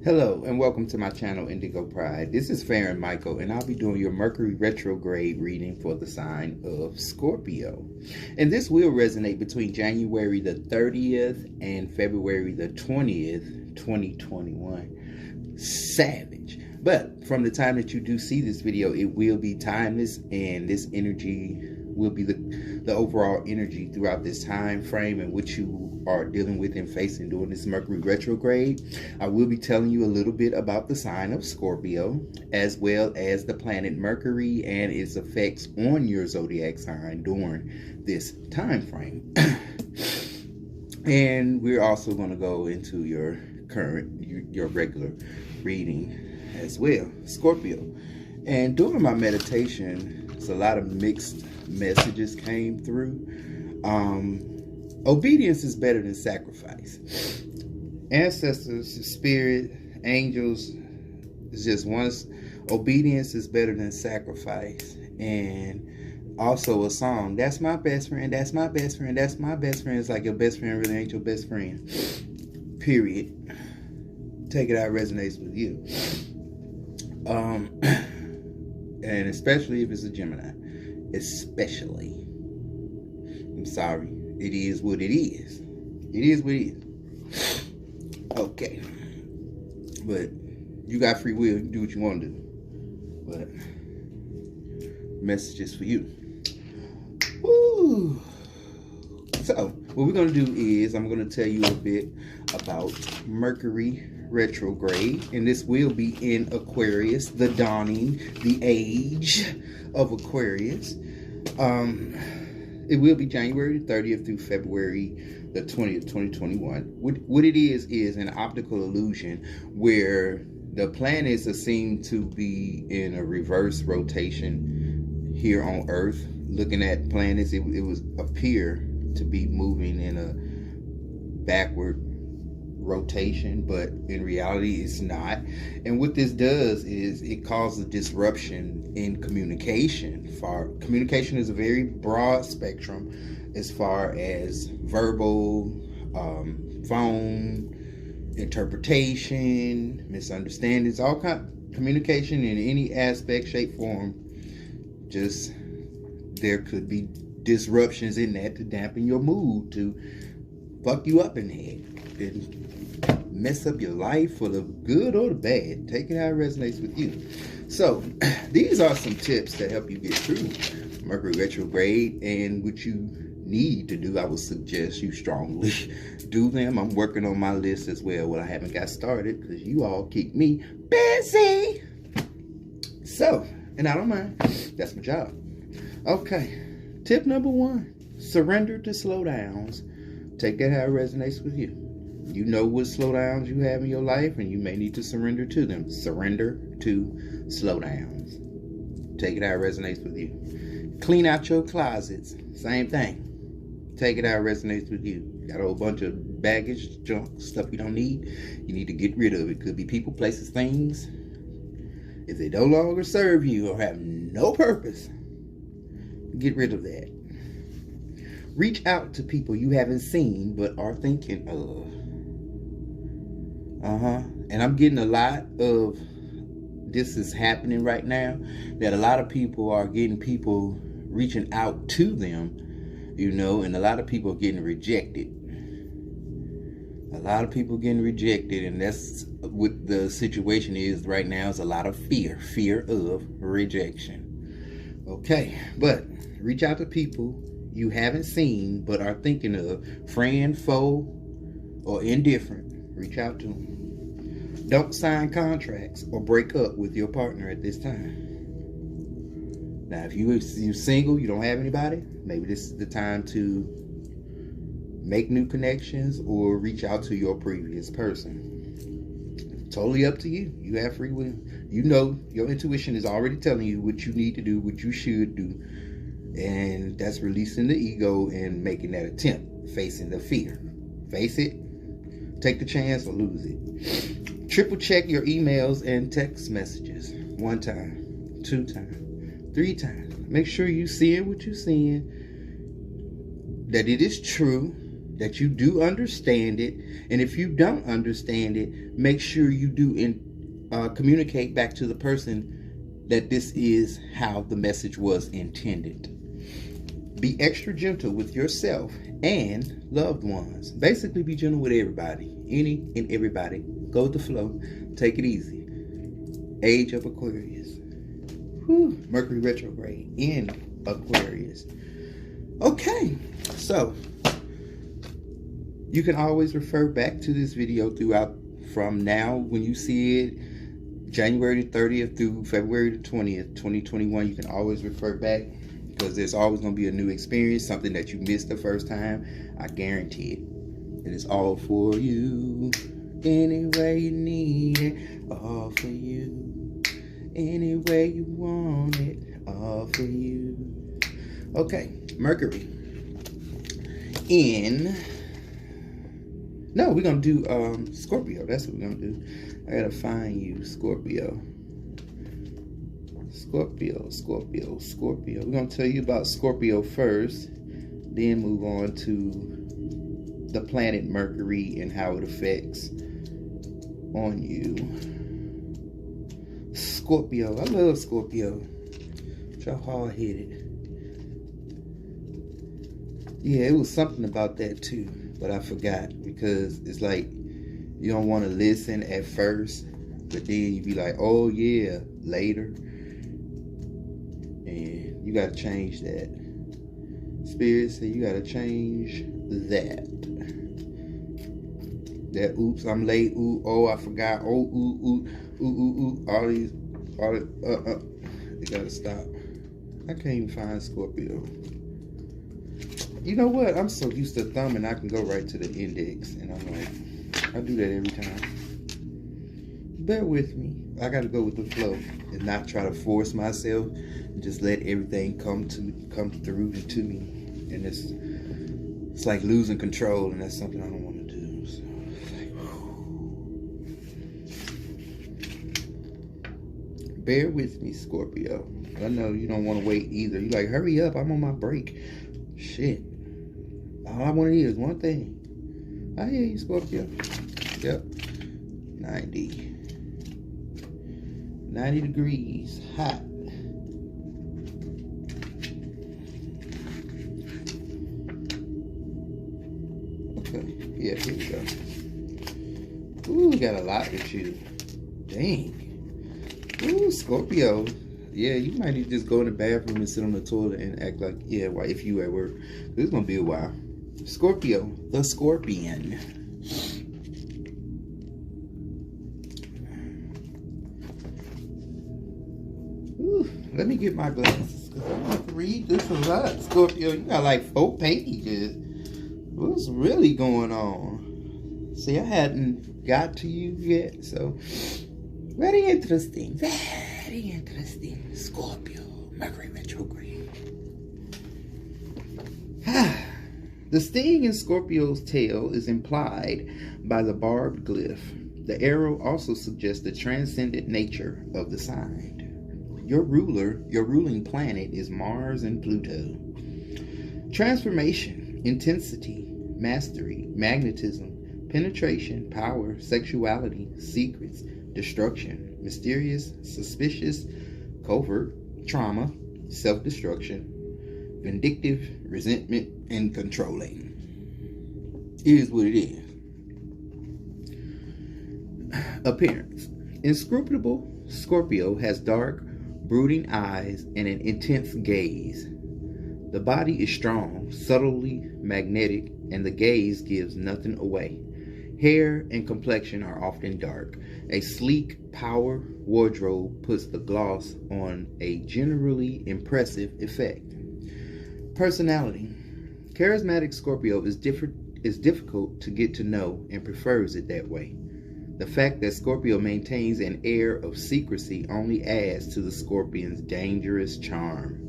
Hello and welcome to my channel Indigo Pride. This is Farron Michael and I'll be doing your Mercury retrograde reading for the sign of Scorpio. And this will resonate between January the 30th and February the 20th, 2021. Savage. But from the time that you do see this video, it will be timeless, and this energy will be the overall energy throughout this time frame in which you are dealing with and facing during this Mercury retrograde. I will be telling you a little bit about the sign of Scorpio, as well as the planet Mercury and its effects on your zodiac sign during this time frame. And we're also going to go into your regular reading as well, Scorpio. And during my meditation, a lot of mixed messages came through. Obedience is better than sacrifice. Ancestors, spirit, angels, is just once. Obedience is better than sacrifice. And also a song, that's my best friend, that's my best friend, that's my best friend. It's like your best friend really ain't your best friend. Period. Take it out, resonates with you. And especially if it's a Gemini. Especially. I'm sorry. It is what it is. It is what it is. Okay. But you got free will. You can do what you want to do. But messages for you. Woo. So, what we're going to do is I'm going to tell you a bit about Mercury retrograde, and this will be in Aquarius, the dawning, the age of Aquarius. It will be January 30th through February the 20th, 2021. What it is an optical illusion where the planets are seen to be in a reverse rotation here on Earth. Looking at planets, it was appear to be moving in a backward rotation, but in reality it's not. And what this does is it causes disruption in communication. Communication is a very broad spectrum as far as verbal, phone, interpretation, misunderstandings, all kind of communication in any aspect, shape, form. Just there could be disruptions in that to dampen your mood, to fuck you up in the head and mess up your life for the good or the bad. Take it how it resonates with you. So these are some tips to help you get through Mercury retrograde, and what you need to do, I would suggest you strongly do them. I'm working on my list as well. Well, I haven't got started because you all keep me busy. So, and I don't mind. That's my job. Okay. Tip number 1, surrender to slowdowns. Take that how it resonates with you. You know what slowdowns you have in your life, and you may need to surrender to them. Surrender to slowdowns. Take it how it resonates with you. Clean out your closets. Same thing. Take it how it resonates with you. Got a whole bunch of baggage, junk, stuff you don't need. You need to get rid of it. Could be people, places, things. If they no longer serve you or have no purpose, get rid of that. Reach out to people you haven't seen but are thinking of. And I'm getting a lot of this is happening right now, that a lot of people are getting people reaching out to them, you know, and a lot of people are getting rejected. A lot of people getting rejected, and that's what the situation is right now. Is a lot of fear of rejection. Okay, but reach out to people you haven't seen but are thinking of. Friend, foe, or indifferent. Reach out to them. Don't sign contracts or break up with your partner at this time. Now, if you're single, you don't have anybody, maybe this is the time to make new connections or reach out to your previous person. Totally up to you. You have free will. You know, your intuition is already telling you what you need to do, what you should do. And that's releasing the ego and making that attempt, facing the fear. Face it, take the chance, or lose it. Triple check your emails and text messages. 1 time, 2 times, 3 times. Make sure you seeing what you're seeing, that it is true, that you do understand it. And if you don't understand it, make sure you do communicate back to the person that this is how the message was intended. Be extra gentle with yourself and loved ones. Basically, be gentle with everybody, any and everybody. Go with the flow. Take it easy. Age of Aquarius. Whew. Mercury retrograde in Aquarius. Okay, so you can always refer back to this video throughout, from now when you see it, January the 30th through February the 20th, 2021. You can always refer back, because there's always going to be a new experience, something that you missed the first time. I guarantee it. It is all for you. Any way you need it, all for you. Any way you want it, all for you. Okay, Mercury. No, we're going to do Scorpio. That's what we're going to do. I got to find you, Scorpio. Scorpio. We're going to tell you about Scorpio first, then move on to the planet Mercury and how it affects on you. Scorpio. I love Scorpio. Y'all hard-headed. Yeah, it was something about that too, but I forgot, because it's like you don't want to listen at first, but then you be like, oh yeah, later. And you got to change that. Spirit said you got to change that. That oops, I'm late. Ooh, oh, I forgot. Oh, ooh. All these, you got to stop. I can't even find Scorpio. You know what? I'm so used to thumbing, I can go right to the index. And I'm like, I do that every time. Bear with me. I got to go with the flow and not try to force myself. And just let everything come through to me. And it's like losing control, and that's something I don't want to do. So it's like, bear with me, Scorpio. I know you don't want to wait either. You're like, hurry up, I'm on my break. Shit. All I want to hear is one thing. I hear you, Scorpio. Yep. 90 degrees. Hot. Okay. Yeah, here we go. Ooh, we got a lot with you. Dang. Ooh, Scorpio. Yeah, you might need to just go in the bathroom and sit on the toilet and act like, yeah, well, if you at work. This is going to be a while. Scorpio, the Scorpion. Ooh, let me get my glasses, because I have to read this a lot. Scorpio, you got like 4 pages. What's really going on? See, I hadn't got to you yet, so very interesting. Very interesting. Scorpio, Mercury retrograde. The sting in Scorpio's tail is implied by the barbed glyph. The arrow also suggests the transcendent nature of the sign. Your ruling planet is Mars and Pluto. Transformation, intensity, mastery, magnetism, penetration, power, sexuality, secrets, destruction, mysterious, suspicious, covert, trauma, self-destruction, vindictive, resentment, and controlling. It is what it is. Appearance. Inscrutable Scorpio has dark, brooding eyes and an intense gaze. The body is strong, subtly magnetic, and the gaze gives nothing away. Hair and complexion are often dark. A sleek power wardrobe puts the gloss on a generally impressive effect. Personality. Charismatic Scorpio is difficult to get to know and prefers it that way. The fact that Scorpio maintains an air of secrecy only adds to the Scorpion's dangerous charm.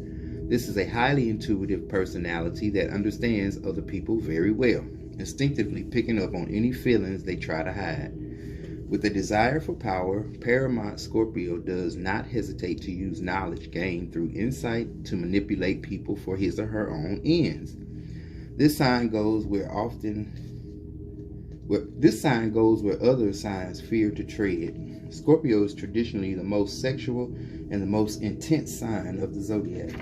This is a highly intuitive personality that understands other people very well, instinctively picking up on any feelings they try to hide. With a desire for power, paramount Scorpio does not hesitate to use knowledge gained through insight to manipulate people for his or her own ends. This sign goes where other signs fear to tread. Scorpio is traditionally the most sexual and the most intense sign of the zodiac.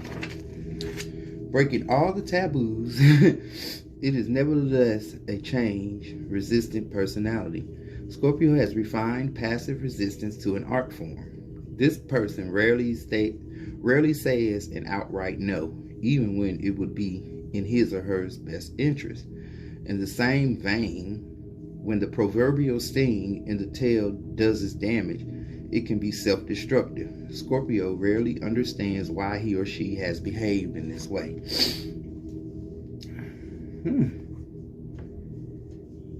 Breaking all the taboos, it is nevertheless a change-resistant personality. Scorpio has refined passive resistance to an art form. This person rarely says an outright no, even when it would be in his or her best interest. In the same vein, when the proverbial sting in the tail does its damage, it can be self-destructive. Scorpio rarely understands why he or she has behaved in this way.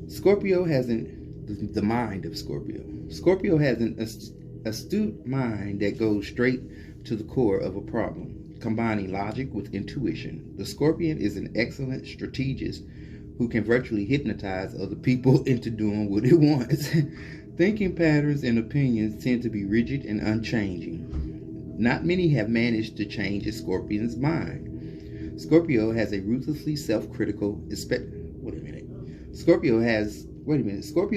Scorpio has the mind of Scorpio. Scorpio has an astute mind that goes straight to the core of a problem, combining logic with intuition. The Scorpion is an excellent strategist who can virtually hypnotize other people into doing what it wants. Thinking patterns and opinions tend to be rigid and unchanging. Not many have managed to change a Scorpion's mind. Scorpio has a ruthlessly self-critical Scorpio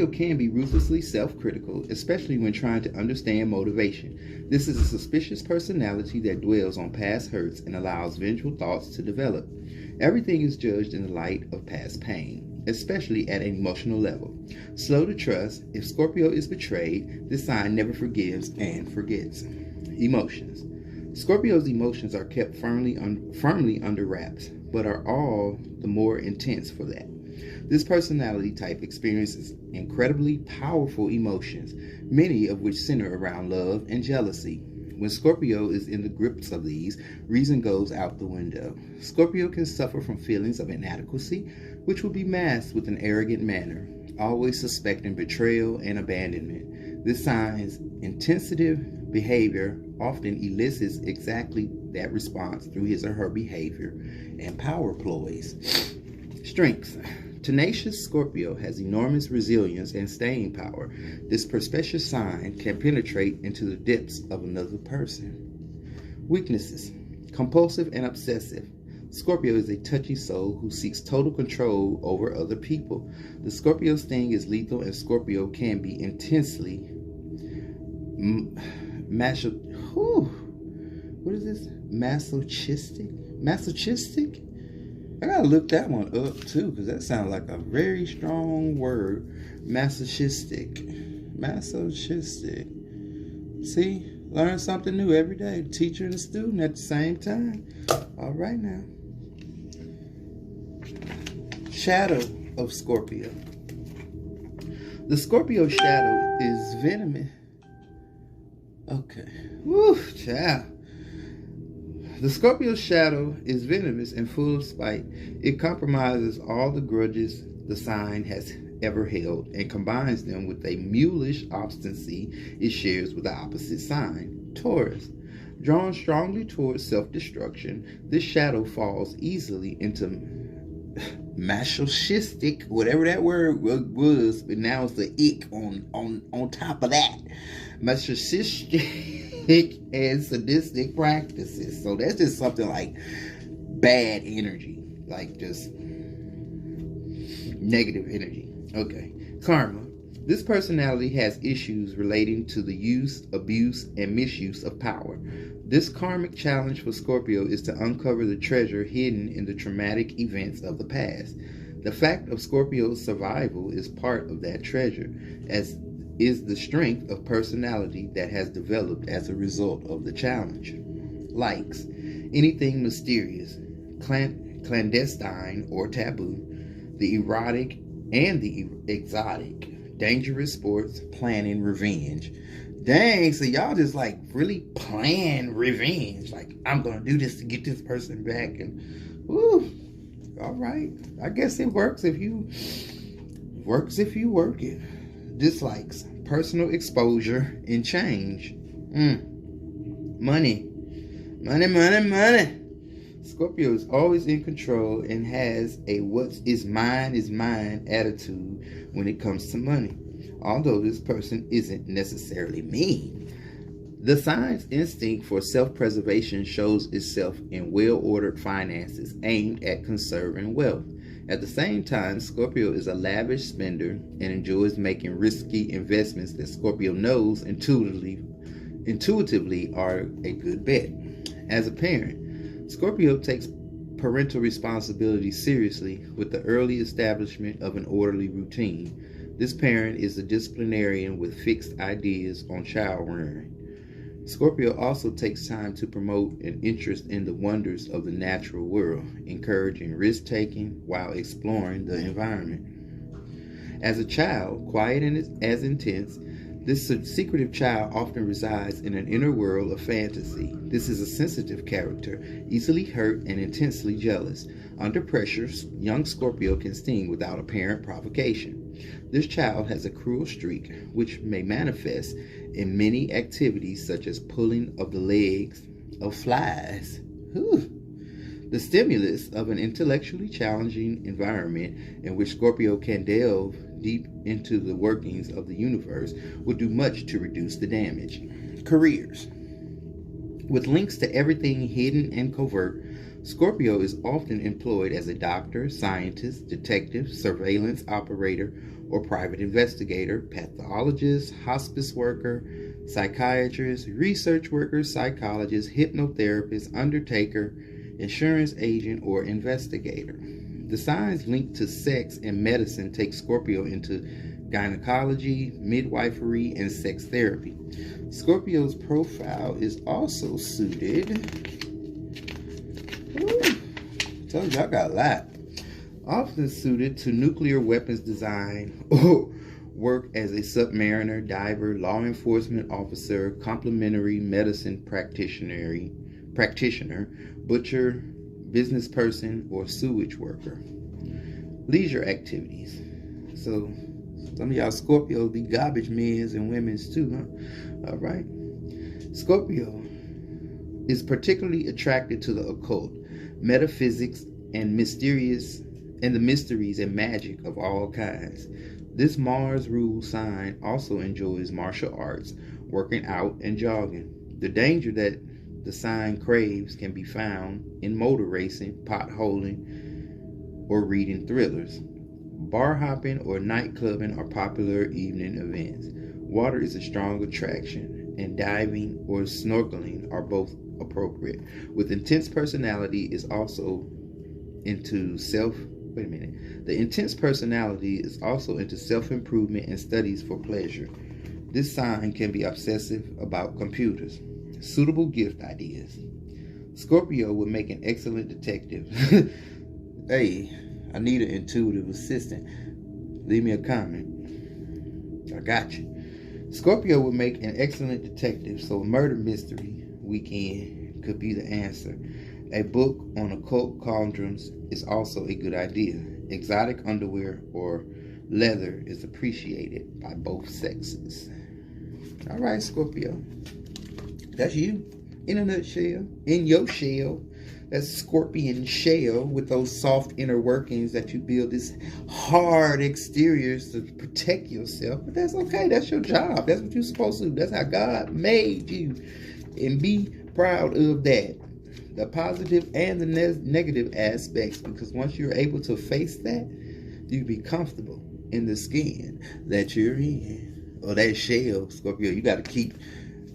can be ruthlessly self-critical, especially when trying to understand motivation. This is a suspicious personality that dwells on past hurts and allows vengeful thoughts to develop. Everything is judged in the light of past pain, especially at an emotional level. Slow to trust, if Scorpio is betrayed, this sign never forgives and forgets. Emotions. Scorpio's emotions are kept firmly under wraps, but are all the more intense for that. This personality type experiences incredibly powerful emotions, many of which center around love and jealousy. When Scorpio is in the grips of these, reason goes out the window. Scorpio can suffer from feelings of inadequacy, which will be masked with an arrogant manner, always suspecting betrayal and abandonment. This sign's intensive behavior often elicits exactly that response through his or her behavior and power ploys. Strengths. Tenacious Scorpio has enormous resilience and staying power. This perspicacious sign can penetrate into the depths of another person. Weaknesses. Compulsive and obsessive. Scorpio is a touchy soul who seeks total control over other people. The Scorpio sting is lethal, and Scorpio can be intensely masochistic? I gotta look that one up too, because that sounds like a very strong word. Masochistic. See, learn something new every day. Teacher and a student at the same time. All right now. Shadow of Scorpio. The Scorpio shadow is venomous. Okay. Woo, child. The Scorpio shadow is venomous and full of spite. It compromises all the grudges the sign has ever held and combines them with a mulish obstinacy it shares with the opposite sign, Taurus. Drawn strongly towards self-destruction, this shadow falls easily into masochistic, whatever that word was, but now it's the ick on top of that. Masochistic and sadistic practices. So that's just something like bad energy, like just negative energy. Okay. Karma. This personality has issues relating to the use, abuse, and misuse of power. This karmic challenge for Scorpio is to uncover the treasure hidden in the traumatic events of the past. The fact of Scorpio's survival is part of that treasure, as is the strength of personality that has developed as a result of the challenge. Likes. Anything mysterious, clandestine, or taboo, the erotic and the exotic, dangerous sports, planning revenge. Dang, so y'all just like really plan revenge. Like, I'm gonna do this to get this person back, and woo, all right. I guess it works if you work it. Dislikes. Personal exposure and change. Money. Scorpio is always in control and has a what is mine attitude when it comes to money. Although this person isn't necessarily mean. The sign's instinct for self-preservation shows itself in well-ordered finances aimed at conserving wealth. At the same time, Scorpio is a lavish spender and enjoys making risky investments that Scorpio knows intuitively are a good bet. As a parent, Scorpio takes parental responsibility seriously with the early establishment of an orderly routine. This parent is a disciplinarian with fixed ideas on child rearing. Scorpio also takes time to promote an interest in the wonders of the natural world, encouraging risk-taking while exploring the environment. As a child, quiet and as intense, this secretive child often resides in an inner world of fantasy. This is a sensitive character, easily hurt and intensely jealous. Under pressure, young Scorpio can sting without apparent provocation. This child has a cruel streak, which may manifest in many activities such as pulling of the legs of flies. Whew. The stimulus of an intellectually challenging environment in which Scorpio can delve deep into the workings of the universe will do much to reduce the damage. Careers. With links to everything hidden and covert, Scorpio is often employed as a doctor, scientist, detective, surveillance operator, or private investigator, pathologist, hospice worker, psychiatrist, research worker, psychologist, hypnotherapist, undertaker, insurance agent, or investigator. The signs linked to sex and medicine take Scorpio into gynecology, midwifery, and sex therapy. Scorpio's profile is also suited. Told you I got a lot. Often suited to nuclear weapons design or work as a submariner, diver, law enforcement officer, complementary medicine practitioner, butcher, business person, or sewage worker. Leisure activities. So some of y'all Scorpios be garbage men's and women's too, huh? All right. Scorpio is particularly attracted to the occult, metaphysics, and the mysteries and magic of all kinds. This Mars ruled sign also enjoys martial arts, working out, and jogging. The danger that the sign craves can be found in motor racing, potholing, or reading thrillers. Bar hopping or night clubbing are popular evening events. Water is a strong attraction, and diving or snorkeling are both appropriate. With intense personality is also into The intense personality is also into self-improvement and studies for pleasure. This sign can be obsessive about computers. Suitable gift ideas. Scorpio would make an excellent detective. Hey, I need an intuitive assistant. Leave me a comment. I got you. Scorpio would make an excellent detective, so murder mystery weekend could be the answer. A book on occult conundrums is also a good idea. Exotic underwear or leather is appreciated by both sexes. All right, Scorpio. That's you. In a nutshell. In your shell. That's scorpion shell with those soft inner workings that you build this hard exteriors to protect yourself. But that's okay. That's your job. That's what you're supposed to do. That's how God made you. And be proud of that. The positive and the negative aspects, because once you're able to face that, you be comfortable in the skin that you're in. Or that shell, Scorpio. You got to keep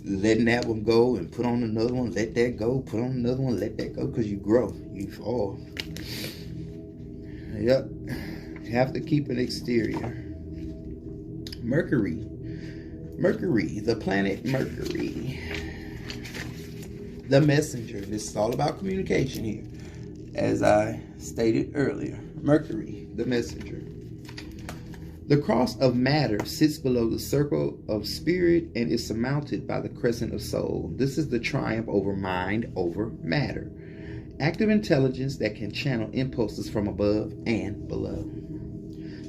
letting that one go and put on another one, let that go, put on another one, let that go, because you grow, you fall. Yep. You have to keep an exterior. Mercury, the planet Mercury. The messenger. This is all about communication here. As I stated earlier, Mercury, the messenger. The cross of matter sits below the circle of spirit and is surmounted by the crescent of soul. This is the triumph over mind over matter. Active intelligence that can channel impulses from above and below.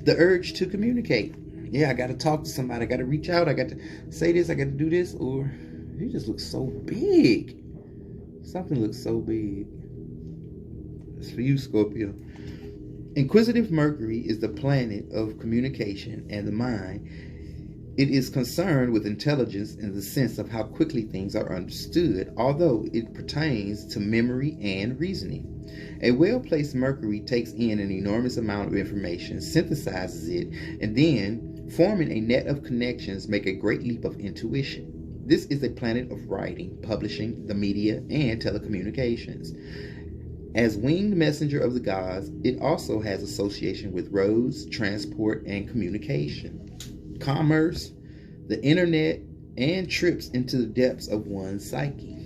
The urge to communicate. Yeah, I got to talk to somebody. I got to reach out. I got to say this. I got to do this. Or you just look so big. Something looks so big. It's for you, Scorpio. Inquisitive Mercury is the planet of communication and the mind. It is concerned with intelligence in the sense of how quickly things are understood, although it pertains to memory and reasoning. A well-placed Mercury takes in an enormous amount of information, synthesizes it, and then, forming a net of connections, make a great leap of intuition. This is a planet of writing, publishing, the media, and telecommunications. As winged messenger of the gods, it also has association with roads, transport, and communication, commerce, the internet, and trips into the depths of one's psyche.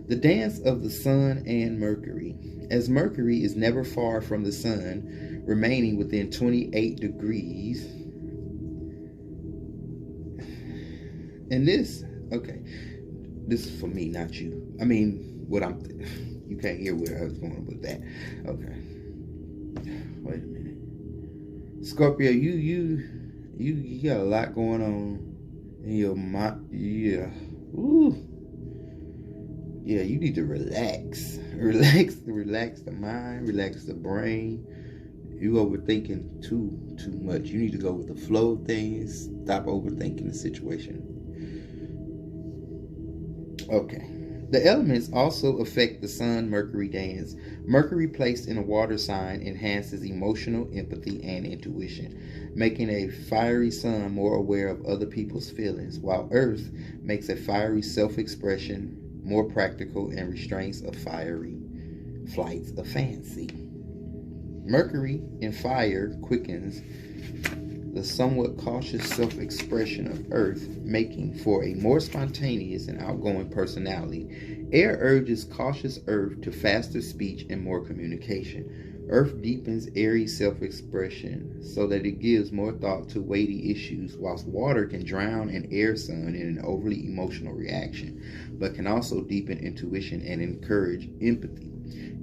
The dance of the Sun and Mercury. As Mercury is never far from the Sun, remaining within 28 degrees. And this is for me, not you. I mean, you can't hear where I was going with that. Okay. Wait a minute. Scorpio, you got a lot going on in your mind. Yeah. Ooh. Yeah, you need to relax. Relax the mind, relax the brain. You overthinking too much. You need to go with the flow of things. Stop overthinking the situation. Okay. The elements also affect the Sun-Mercury dance. Mercury placed in a water sign enhances emotional empathy and intuition, making a fiery Sun more aware of other people's feelings, while Earth makes a fiery self-expression more practical and restraints of fiery flights of fancy. Mercury in fire quickens the somewhat cautious self-expression of Earth, making for a more spontaneous and outgoing personality. Air urges cautious Earth to faster speech and more communication. Earth deepens airy self-expression so that it gives more thought to weighty issues, whilst water can drown an air sun in an overly emotional reaction, but can also deepen intuition and encourage empathy.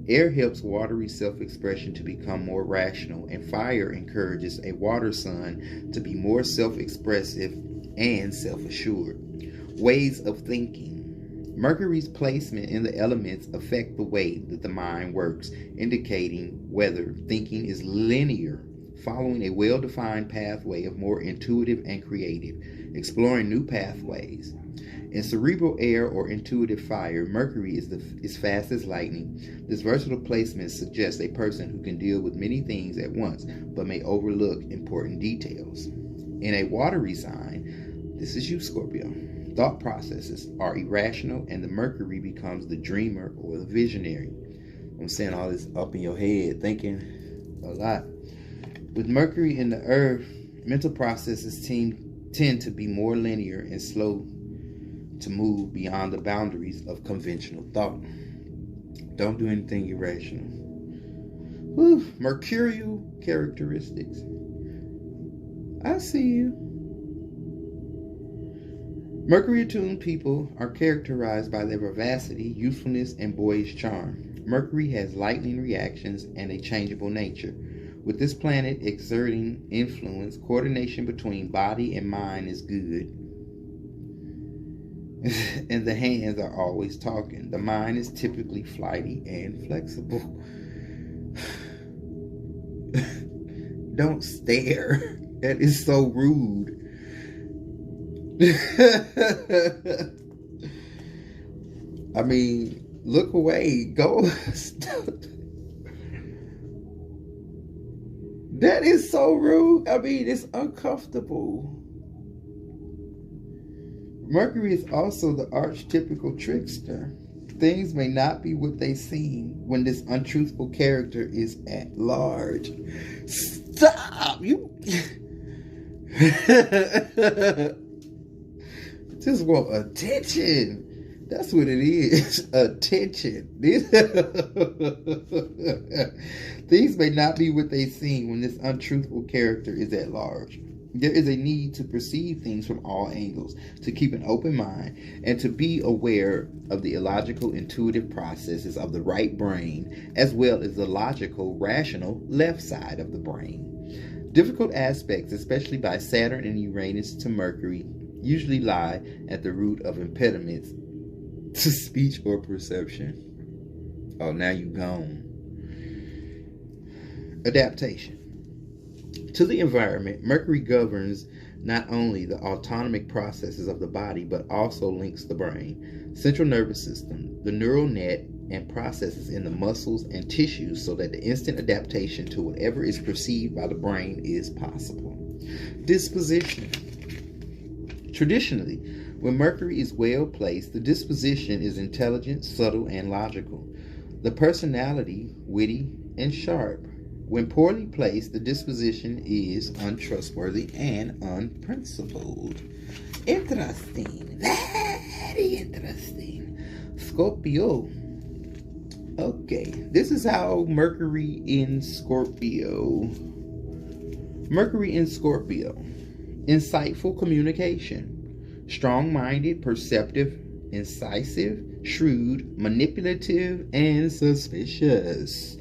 Air helps watery self-expression to become more rational, and fire encourages a water sun to be more self-expressive and self-assured. Ways of thinking. Mercury's placement in the elements affect the way that the mind works, indicating whether thinking is linear, following a well-defined pathway of more intuitive and creative, exploring new pathways. In cerebral air or intuitive fire, Mercury is fast as lightning. This versatile placement suggests a person who can deal with many things at once, but may overlook important details. In a watery sign, this is you, Scorpio, thought processes are irrational, and the Mercury becomes the dreamer or the visionary. I'm saying all this up in your head, thinking a lot. With Mercury in the Earth, mental processes tend to be more linear and slow to move beyond the boundaries of conventional thought. Don't do anything irrational. Mercurial characteristics. I see you. Mercury-attuned people are characterized by their vivacity, youthfulness, and boyish charm. Mercury has lightning reactions and a changeable nature. With this planet exerting influence, coordination between body and mind is good. And the hands are always talking. The mind is typically flighty and flexible. Don't stare. That is so rude. I mean, look away. Go. That is so rude. I mean, it's uncomfortable. Mercury is also the archetypical trickster. Things may not be what they seem when this untruthful character is at large. Stop! You just want attention. That's what it is. Attention. Things may not be what they seem when this untruthful character is at large. There is a need to perceive things from all angles, to keep an open mind, and to be aware of the illogical, intuitive processes of the right brain, as well as the logical, rational left side of the brain. Difficult aspects, especially by Saturn and Uranus to Mercury, usually lie at the root of impediments to speech or perception. Oh, now you gone. Adaptation. To the environment, Mercury governs not only the autonomic processes of the body, but also links the brain, central nervous system, the neural net, and processes in the muscles and tissues so that the instant adaptation to whatever is perceived by the brain is possible. Disposition. Traditionally, when Mercury is well placed, the disposition is intelligent, subtle, and logical. The personality, witty, and sharp. When poorly placed, the disposition is untrustworthy and unprincipled. Interesting. Very interesting. Scorpio. Okay, this is how Mercury in Scorpio. Mercury in Scorpio. Insightful communication. Strong-minded, perceptive, incisive, shrewd, manipulative, and suspicious.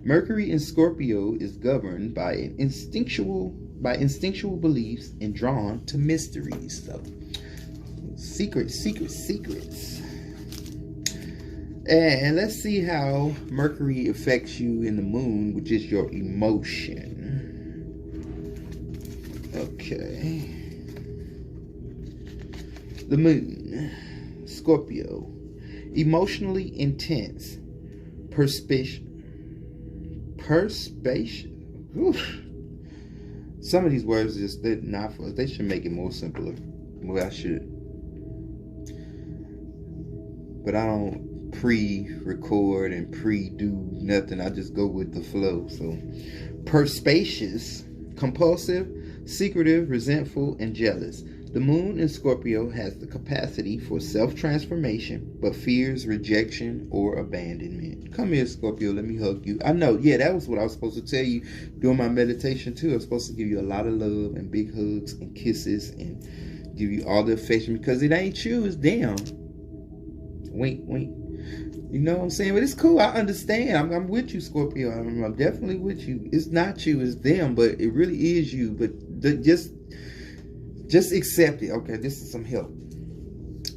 Mercury in Scorpio is governed by instinctual beliefs and drawn to mysteries. So, secrets. And let's see how Mercury affects you in the moon, which is your emotion. Okay. The moon, Scorpio, emotionally intense, perspicacious. Some of these words they're not for us. They should make it more simpler. Well, I should. But I don't pre-record and pre-do nothing. I just go with the flow. So, perspicacious, compulsive, secretive, resentful, and jealous. The moon in Scorpio has the capacity for self-transformation, but fears rejection or abandonment. Come here, Scorpio. Let me hug you. I know. Yeah, that was what I was supposed to tell you during my meditation, too. I was supposed to give you a lot of love and big hugs and kisses and give you all the affection because it ain't you. It's them. Wink, wink. You know what I'm saying? But it's cool. I understand. I'm with you, Scorpio. I'm definitely with you. It's not you. It's them. But it really is you. But just accept it. Okay, this is some help.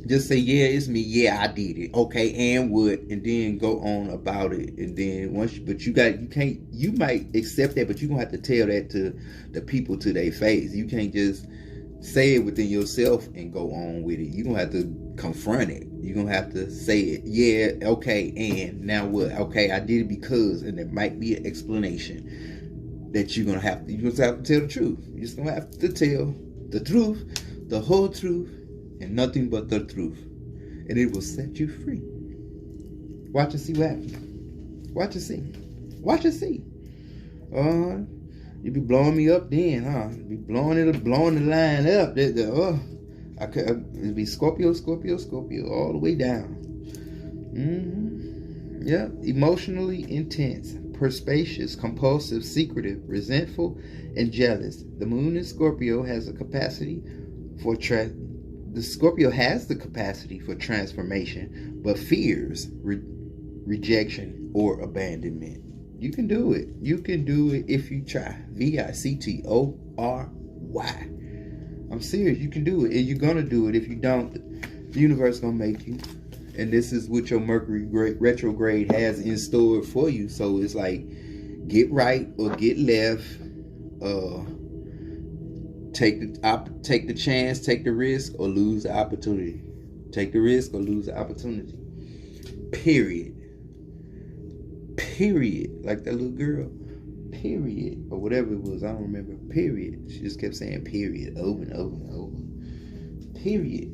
Just say, yeah, it's me. Yeah, I did it. Okay, and what? And then go on about it. And then you might accept that, but you're going to have to tell that to the people to their face. You can't just say it within yourself and go on with it. You're going to have to confront it. You're going to have to say it. Yeah, okay, and now what? Okay, I did it because, and there might be an explanation that you're going to have to tell the truth. You're just going to have to tell the truth, the whole truth, and nothing but the truth. And it will set you free. Watch and see what happens. Watch and see. Watch and see. You be blowing me up then, huh? You be blowing the line up. It'd be Scorpio, all the way down. Yeah. Emotionally intense, perspicacious, compulsive, secretive, resentful, and jealous. The moon in Scorpio has a capacity for Scorpio has the capacity for transformation, but fears rejection or abandonment. You can do it. You can do it if you try. VICTORY. I'm serious. You can do it, and you're gonna do it. If you don't, the universe gonna make you. And this is what your Mercury retrograde has in store for you. So it's like, get right or get left. Take the chance, take the risk, or lose the opportunity. Take the risk or lose the opportunity. Period. Like that little girl. Period. Or whatever it was. I don't remember. Period. She just kept saying period over and over and over. Period.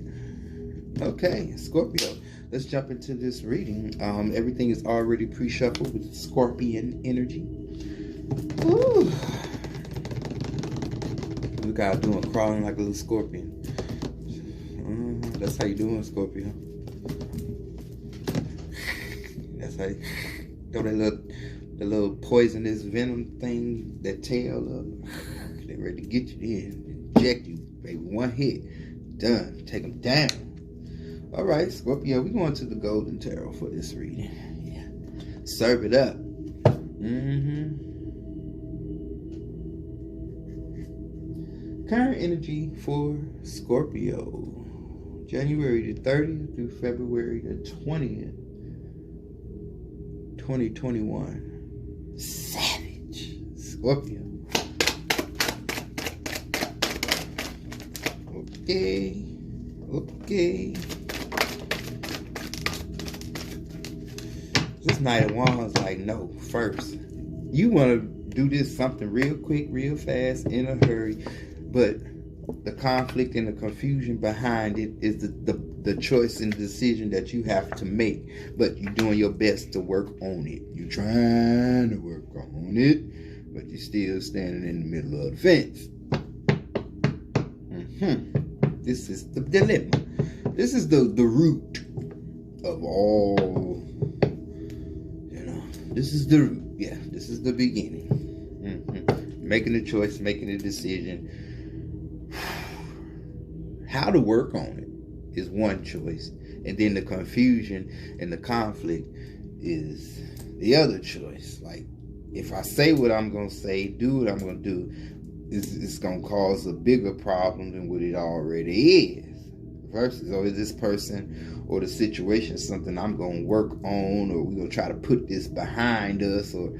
Okay, Scorpio. Let's jump into this reading. Everything is already pre-shuffled with Scorpion energy. Ooh. Look how I'm doing, crawling like a little scorpion. That's how you doing, Scorpio. That's how you throw that little poisonous venom thing, that tail up. They're ready to get you in, inject you, baby. One hit, done. Take them down. All right, Scorpio, we're going to the Golden Tarot for this reading. Yeah, serve it up. Current energy for Scorpio, January the 30th through February the 20th, 2021. Savage. Scorpio. Okay. This Knight of Wands, like, no, first. You want to do this something real quick, real fast, in a hurry. But the conflict and the confusion behind it is the choice and decision that you have to make. But you're doing your best to work on it. You're trying to work on it, but you're still standing in the middle of the fence. This is the dilemma. This is the root of all, this is the root. Yeah, this is the beginning. Making a choice, making a decision. How to work on it is one choice. And then the confusion and the conflict is the other choice. Like, if I say what I'm going to say, do what I'm going to do, it's going to cause a bigger problem than what it already is. Versus, or is this person or the situation something I'm going to work on, or we're going to try to put this behind us, or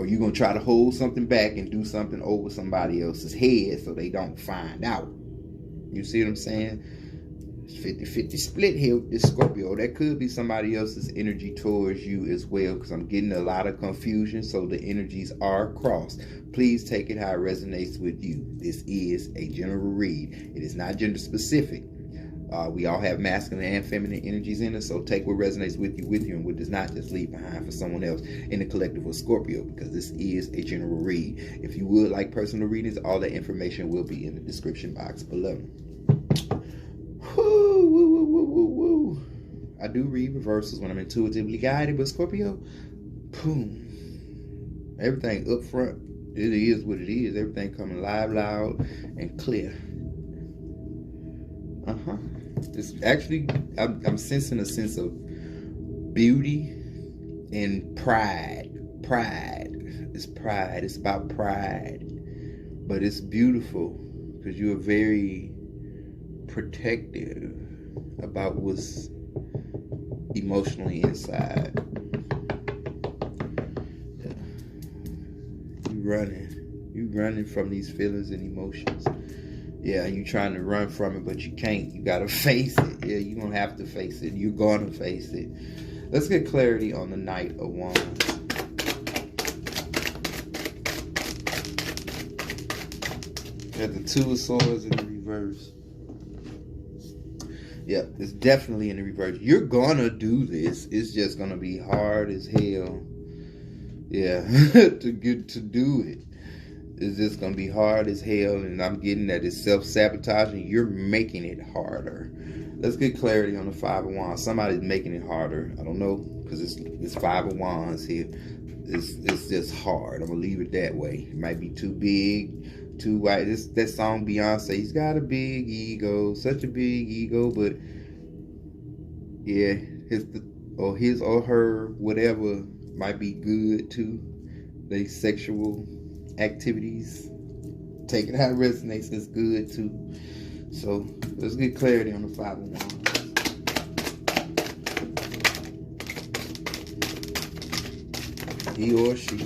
you're going to try to hold something back and do something over somebody else's head so they don't find out. You see what I'm saying? 50-50 split here with this Scorpio. That could be somebody else's energy towards you as well, because I'm getting a lot of confusion, so the energies are crossed. Please take it how it resonates with you. This is a general read. It is not gender specific. We all have masculine and feminine energies in us, so take what resonates with you, and what does not, just leave behind for someone else in the collective of Scorpio, because this is a general read. If you would like personal readings, all that information will be in the description box below. I do read reversals when I'm intuitively guided, but Scorpio, boom, everything up front, it is what it is. Everything coming live, loud, and clear. It's actually, I'm sensing a sense of beauty and pride. It's pride. It's about pride. But it's beautiful because you're very protective about what's emotionally inside. You running from these feelings and emotions. Yeah, you trying to run from it, but you can't. You gotta face it. Yeah, you're gonna have to face it. You're gonna face it. Let's get clarity on the Knight of Wands. Got the Two of Swords in the reverse. Yep, it's definitely in the reverse. You're gonna do this. It's just gonna be hard as hell. Yeah, to do it. It's just gonna be hard as hell, and I'm getting that it's self-sabotaging. You're making it harder. Let's get clarity on the Five of Wands. Somebody's making it harder. I don't know, because it's Five of Wands here. It's just hard. I'm gonna leave it that way. It might be too big, too white. That song Beyonce, he's got a big ego, such a big ego, but yeah, his or her whatever might be good too. They sexual activities, take it how it resonates, is good too. So let's get clarity on the Five of Wands. He or she,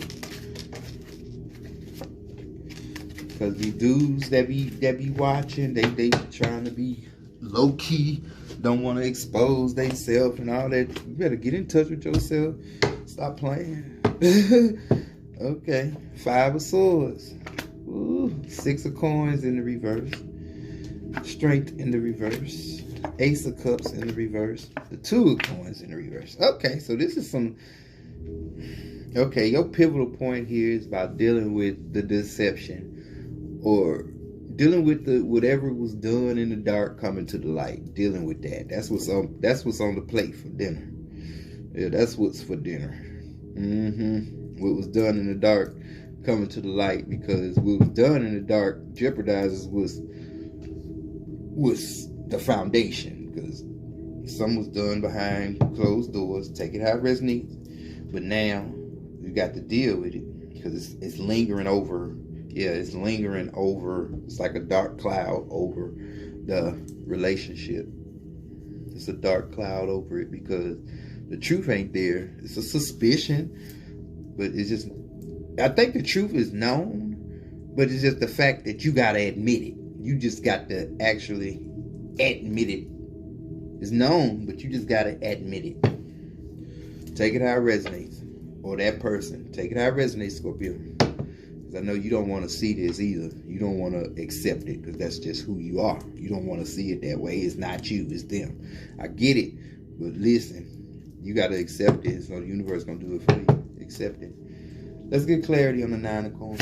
because the dudes that be watching, they trying to be low key, don't want to expose themselves and all that. You better get in touch with yourself. Stop playing. Okay, Five of Swords. Ooh, Six of Coins in the reverse. Strength in the reverse. Ace of Cups in the reverse. The Two of Coins in the reverse. Okay, so this is some... Okay, your pivotal point here is about dealing with the deception, or dealing with the whatever was done in the dark coming to the light. Dealing with that. That's what's on the plate for dinner. Yeah, that's what's for dinner. What was done in the dark coming to the light, because what was done in the dark jeopardizes was the foundation, because some was done behind closed doors. Take it how it resonates, but now you got to deal with it, because it's lingering over. Yeah, it's lingering over. It's like a dark cloud over the relationship. It's a dark cloud over it because the truth ain't there. It's a suspicion, but it's just, I think the truth is known, but it's just the fact that you gotta admit it. You just got to actually admit it. It's known, but you just got to admit it. Take it how it resonates. Or that person. Take it how it resonates, Scorpio. Because I know you don't want to see this either. You don't want to accept it because that's just who you are. You don't want to see it that way. It's not you. It's them. I get it. But listen, you got to accept it. So the universe is going to do it for you. Accept it. Let's get clarity on the 9 of coins.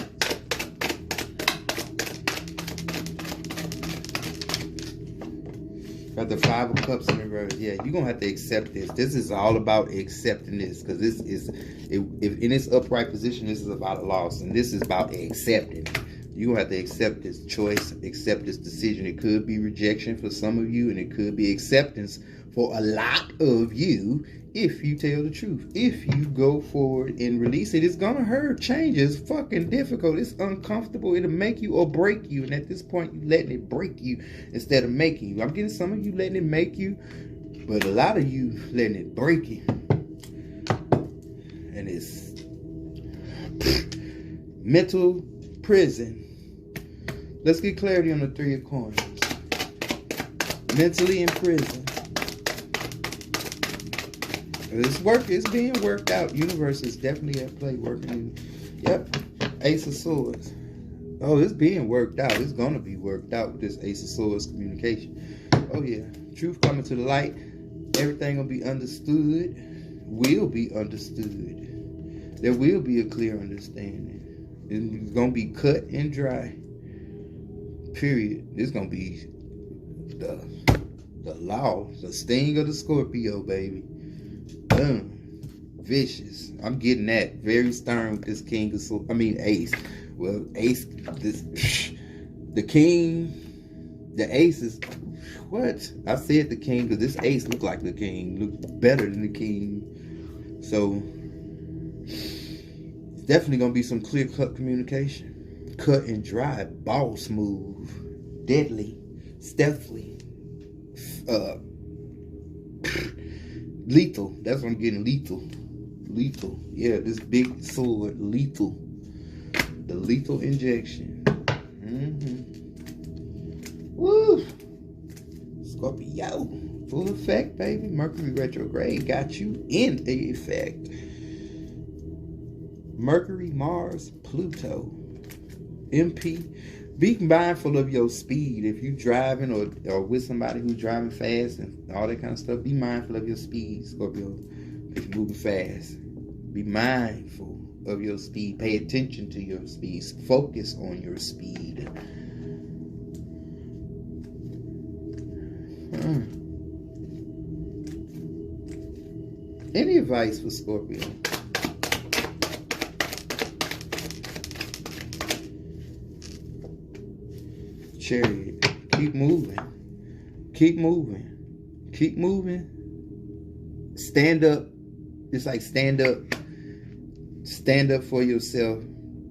Got the 5 of Cups in reverse. Yeah, you're going to have to accept this. This is all about accepting this. Because this is, if in its upright position, this is about a loss. And this is about accepting. You're going to have to accept this choice, accept this decision. It could be rejection for some of you, and it could be acceptance for a lot of you if you tell the truth. If you go forward and release it, it's going to hurt. Change is fucking difficult. It's uncomfortable. It'll make you or break you. And at this point, you're letting it break you instead of making you. I'm getting some of you letting it make you, but a lot of you letting it break you. And it's mental prison. Let's get clarity on the 3 of coins. Mentally in prison. This work is being worked out. Universe is definitely at play working. Yep. Ace of Swords. Oh, it's being worked out. It's going to be worked out with this Ace of Swords communication. Oh, yeah. Truth coming to the light. Everything will be understood. Will be understood. There will be a clear understanding. It's going to be cut and dry. Period. It's going to be the law. The sting of the Scorpio, baby. Boom. Vicious. I'm getting that. Very stern with this King of Swords. I mean, Ace. Well, Ace. The King. The Ace is. What? I said the King because this Ace looked like the King. Looked better than the King. So, it's definitely going to be some clear-cut communication. Cut and dry. Boss move. Deadly. Stealthily. Lethal. That's what I'm getting. Lethal. Lethal. Yeah, this big sword. Lethal. The lethal injection. Woo. Scorpio. Full effect, baby. Mercury retrograde got you in effect. Mercury, Mars, Pluto. MP. Be mindful of your speed. If you're driving or with somebody who's driving fast and all that kind of stuff, be mindful of your speed, Scorpio. If you're moving fast, be mindful of your speed. Pay attention to your speed. Focus on your speed. Any advice for Scorpio? Chariot. Keep moving. Keep moving. Keep moving. Stand up. It's like stand up. Stand up for yourself.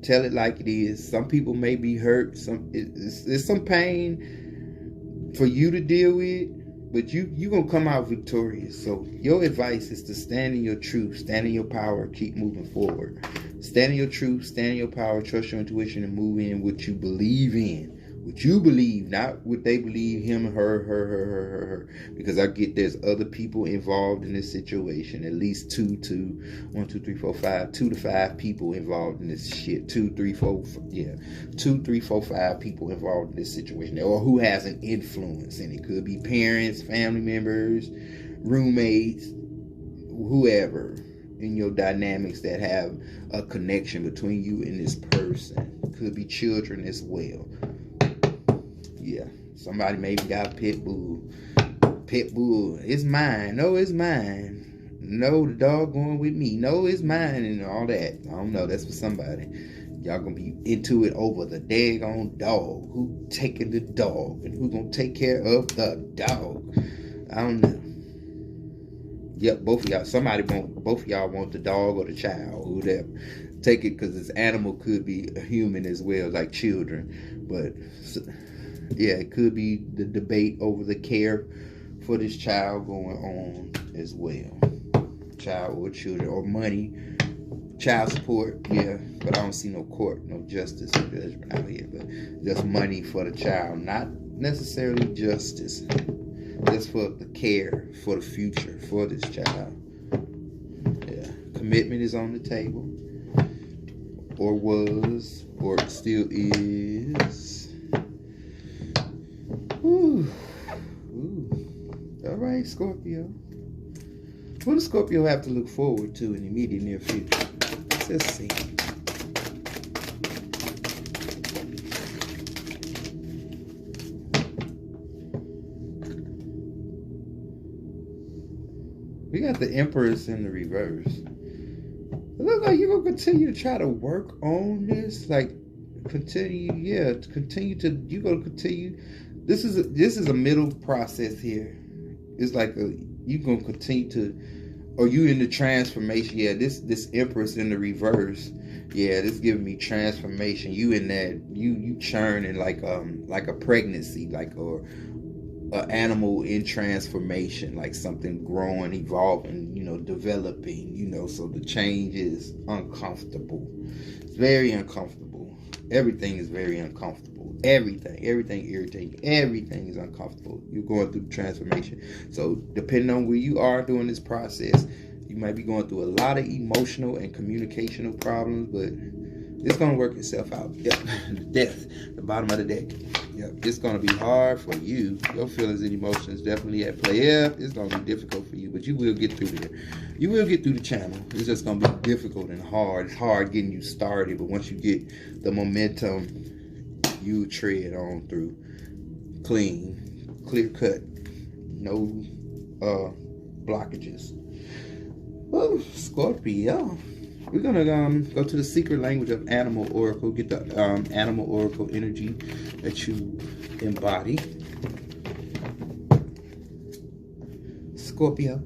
Tell it like it is. Some people may be hurt. It's some pain for you to deal with, but you're going to come out victorious. So your advice is to stand in your truth, stand in your power, keep moving forward. Stand in your truth, stand in your power, trust your intuition, and move in what you believe in. What you believe, not what they believe, him, her. Because I get there's other people involved in this situation. At least 2 to 5 people involved in this shit. 2, 3, 4, 5 people involved in this situation. Or who has an influence. And it could be parents, family members, roommates, whoever in your dynamics that have a connection between you and this person. Could be children as well. Yeah, somebody maybe got a pit bull. Pit bull, it's mine. No, it's mine. No, the dog going with me. No, it's mine and all that. I don't know. That's for somebody. Y'all gonna be into it over the daggone dog. Who taking the dog and who gonna take care of the dog? I don't know. Yep, both of y'all. Both of y'all want the dog or the child, or whatever. Take it because this animal could be a human as well, like children. But yeah, it could be the debate over the care for this child going on as well. Child or children or money. Child support, yeah, but I don't see no court, no justice or judgment out here, but just money for the child, not necessarily justice, just for the care, for the future, for this child. Yeah, commitment is on the table, or was, or it still is. Ooh. All right, Scorpio. What does Scorpio have to look forward to in the immediate near future? Let's see. We got the Empress in the reverse. It looks like you're gonna continue to try to work on this, like continue, yeah, to continue to. You gonna continue. This is a middle process here. It's like you gonna continue to. Or you in the transformation, yeah. This Empress in the reverse, yeah. This giving me transformation. You in that, you churning like a pregnancy, like or an animal in transformation, like something growing, evolving, developing, So the change is uncomfortable. It's very uncomfortable. Everything is very uncomfortable. Everything irritating. Everything is uncomfortable. You're going through transformation. So depending on where you are during this process, you might be going through a lot of emotional and communicational problems, but it's going to work itself out. Yep. Death, the bottom of the deck. Yep. It's going to be hard for you. Your feelings and emotions definitely at play. Yep. It's going to be difficult for you, but you will get through there. You will get through the channel. It's just going to be difficult and hard. It's hard getting you started, but once you get the momentum, you tread on through clear cut, no blockages. Oh, Scorpio. We're gonna go to the secret language of Animal Oracle. Get the Animal Oracle energy that you embody. Scorpio.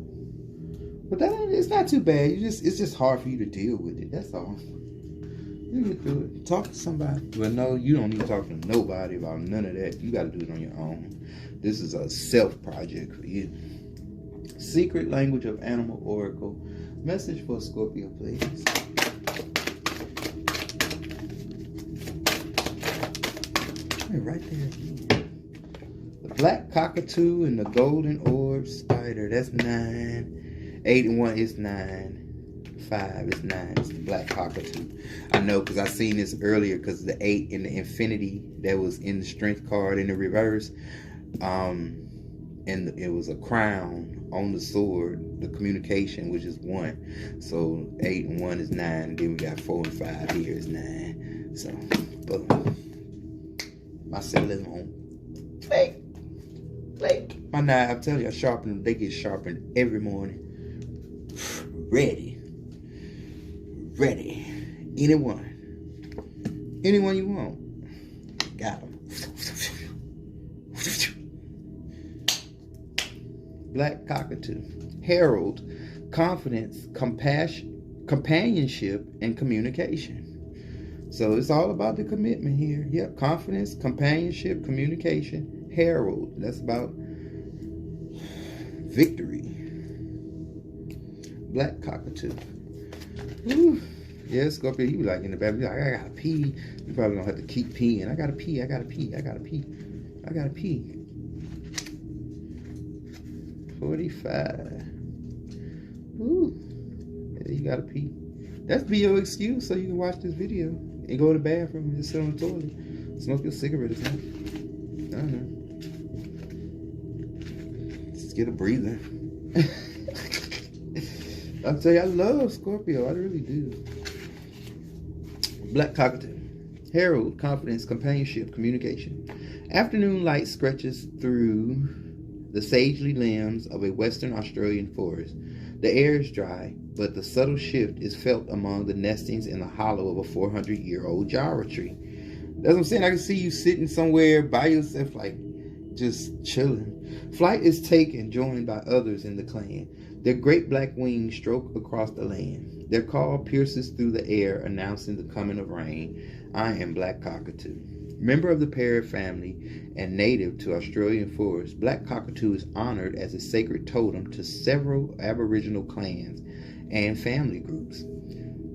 But it's not too bad. It's just hard for you to deal with it. That's all. You get through it. Talk to somebody. Well, no, you don't need to talk to nobody about none of that. You got to do it on your own. This is a self project for you. Secret language of Animal Oracle. Message for Scorpio, please. Right there. The black cockatoo and the golden orb spider. That's 9. 8 and 1 is 9. 5 is 9. It's the black cockatoo. I know because I seen this earlier because the 8 and the infinity that was in the strength card in the reverse. And it was a crown on the sword, the communication, which is 1. So 8 and 1 is 9. And then we got 4 and 5 here is 9. So, boom. My cell is on. Flake. My knife, I'm telling you, I sharpen them. They get sharpened every morning. Ready. Anyone you want. Got them. Black cockatoo. Herald. Confidence, compassion, companionship, and communication. So it's all about the commitment here. Yep. Confidence, companionship, communication. Herald. That's about victory. Black cockatoo. Woo. Yeah, Scorpio, you like in the back, like, I gotta pee. You probably gonna have to keep peeing. I gotta pee. 45. Ooh. Yeah, you gotta pee. That's be your excuse so you can watch this video and go to the bathroom and just sit on the toilet. Smoke your cigarette or something. I don't know. Just get a breather. I'll tell you, I love Scorpio. I really do. Black cockatoo. Herald, confidence, companionship, communication. Afternoon light stretches through the sagely limbs of a Western Australian forest. The air is dry, but the subtle shift is felt among the nestings in the hollow of a 400-year-old jara tree. That's what I'm saying. I can see you sitting somewhere by yourself, like just chilling. Flight is taken, joined by others in the clan. Their great black wings stroke across the land. Their call pierces through the air, announcing the coming of rain. I am Black Cockatoo. Member of the parrot family and native to Australian forests, Black Cockatoo is honored as a sacred totem to several Aboriginal clans and family groups.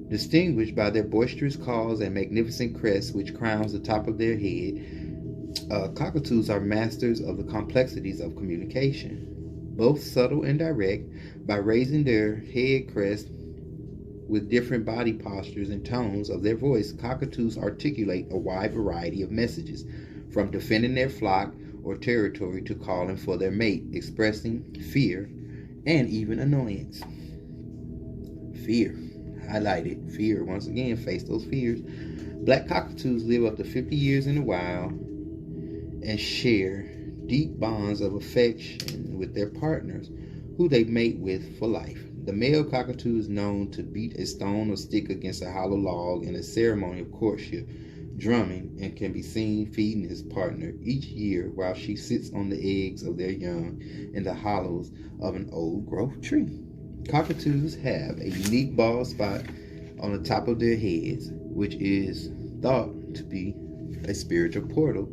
distinguished by their boisterous calls and magnificent crest which crowns the top of their head. Cockatoos are masters of the complexities of communication, both subtle and direct. By raising their head crest with different body postures and tones of their voice, cockatoos articulate a wide variety of messages, from defending their flock or territory to calling for their mate, expressing fear and even annoyance. Fear. Highlighted. Fear. Once again, face those fears. Black cockatoos live up to 50 years in the wild and share deep bonds of affection with their partners, who they mate with for life. The male cockatoo is known to beat a stone or stick against a hollow log in a ceremony of courtship, drumming, and can be seen feeding his partner each year while she sits on the eggs of their young in the hollows of an old growth tree. Cockatoos have a unique bald spot on the top of their heads, which is thought to be a spiritual portal,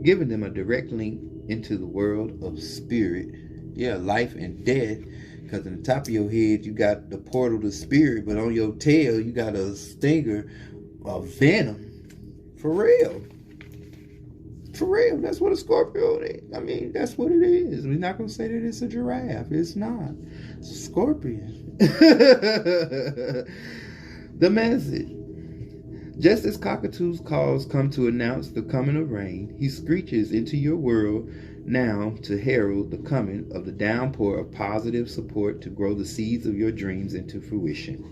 giving them a direct link into the world of spirit. Yeah, life and death. Because on the top of your head, you got the portal to spirit, but on your tail, you got a stinger of venom. For real. For real. That's what a Scorpio is. I mean, that's what it is. We're not going to say that it's a giraffe. It's not. It's a scorpion. The message. Just as cockatoo's calls come to announce the coming of rain, he screeches into your world now to herald the coming of the downpour of positive support to grow the seeds of your dreams into fruition.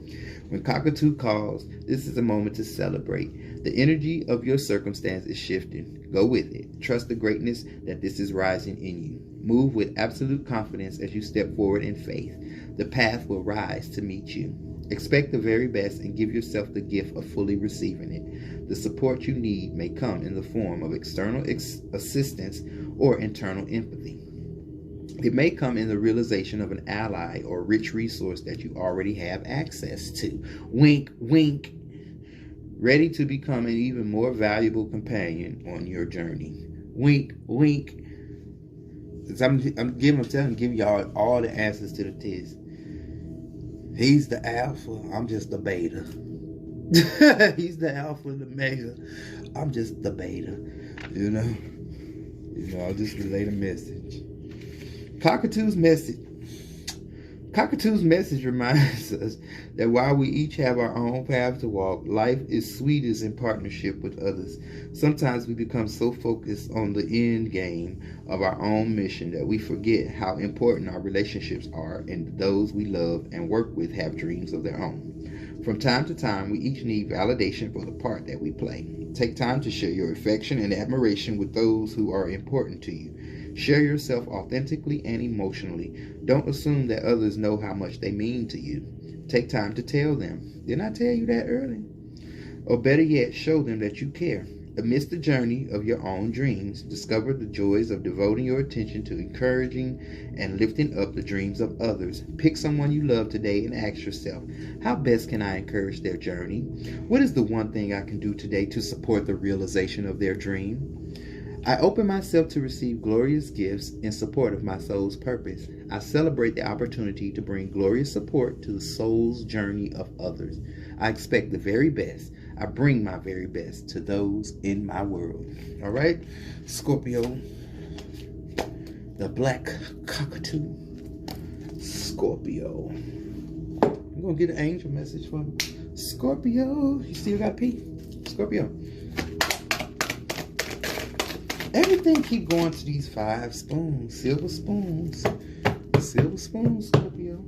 When cockatoo calls, this is a moment to celebrate. The energy of your circumstance is shifting. Go with it. Trust the greatness that this is rising in you. Move with absolute confidence as you step forward in faith. The path will rise to meet you. Expect the very best and give yourself the gift of fully receiving it. The support you need may come in the form of external assistance or internal empathy. It may come in the realization of an ally or rich resource that you already have access to. Wink, wink. Ready to become an even more valuable companion on your journey. Wink, wink. I'm giving y'all all the answers to the test. He's the alpha. I'm just the beta. He's the alpha and the mega. I'm just the beta. You know, I'll just relay the message. Cockatoo's message. Cockatoo's message reminds us that while we each have our own path to walk, life is sweetest in partnership with others. Sometimes we become so focused on the end game of our own mission that we forget how important our relationships are, and those we love and work with have dreams of their own. From time to time, we each need validation for the part that we play. Take time to share your affection and admiration with those who are important to you. Share yourself authentically and emotionally. Don't assume that others know how much they mean to you. Take time to tell them. Didn't I tell you that early? Or better yet, show them that you care. Amidst the journey of your own dreams, discover the joys of devoting your attention to encouraging and lifting up the dreams of others. Pick someone you love today and ask yourself, how best can I encourage their journey? What is the one thing I can do today to support the realization of their dream? I open myself to receive glorious gifts in support of my soul's purpose. I celebrate the opportunity to bring glorious support to the soul's journey of others. I expect the very best. I bring my very best to those in my world. All right, Scorpio, the black cockatoo, Scorpio. I'm going to get an angel message from Scorpio. You still got pee? Scorpio. Everything keep going to these 5 spoons, silver spoons, Scorpio.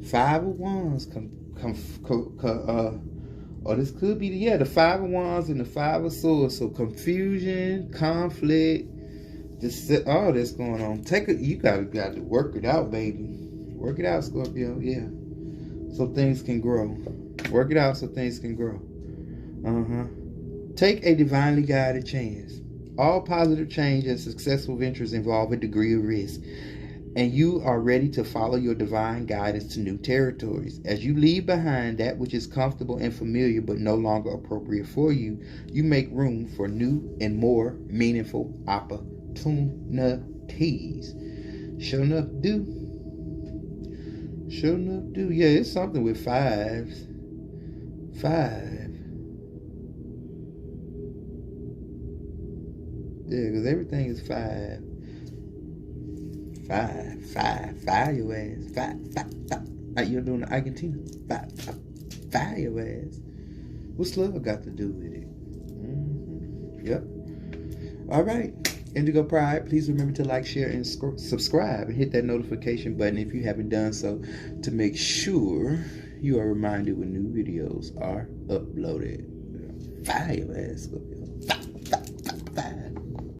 5 of Wands, or this could be the 5 of Wands and the 5 of Swords. So confusion, conflict, all this going on. You got to work it out, baby. Work it out, Scorpio. Yeah, so things can grow. Work it out so things can grow. Take a divinely guided chance. All positive change and successful ventures involve a degree of risk, and you are ready to follow your divine guidance to new territories. As you leave behind that which is comfortable and familiar but no longer appropriate for you, you make room for new and more meaningful opportunities. Sure enough, do. Sure enough, do. Yeah, it's something with fives. 5. Yeah, because everything is 5. 5 your ass. 5. Like you're doing the Argentina. 5 your ass. What's love got to do with it? Yep. All right. Indigo Pride, please remember to like, share, and subscribe, and hit that notification button if you haven't done so, to make sure you are reminded when new videos are uploaded. Fire ass Scorpio. Fire.